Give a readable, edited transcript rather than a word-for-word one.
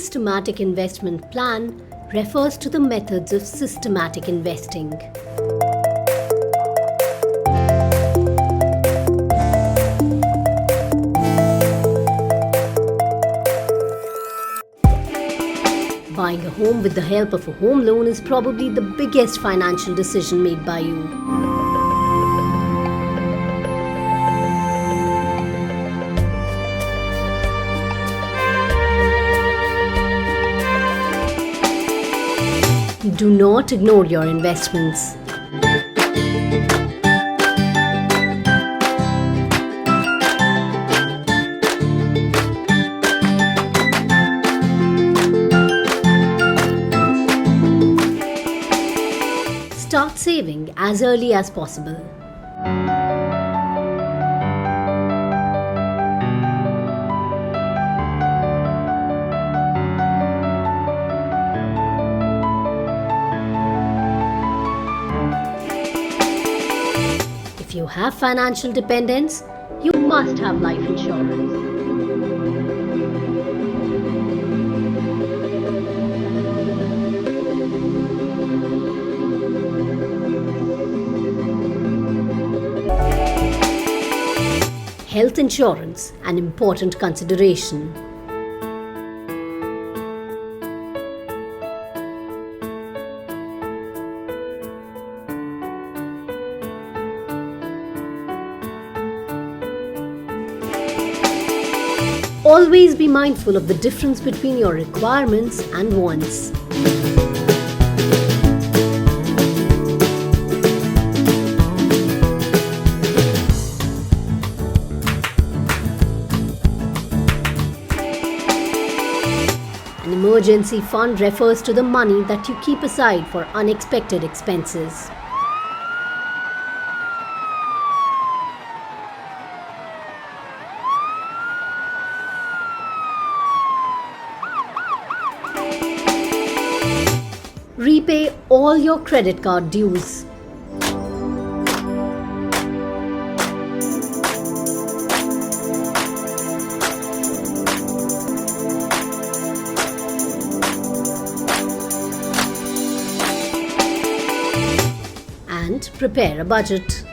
systematic investment plan refers to the methods of systematic investing. Buying a home with the help of a home loan is probably the biggest financial decision made by you. Do not ignore your investments. Start saving as early as possible. If you have financial dependence, you must have life insurance. Health insurance, an important consideration. Always be mindful of the difference between your requirements and wants. An emergency fund refers to the money that you keep aside for unexpected expenses. Repay all your credit card dues. And prepare a budget.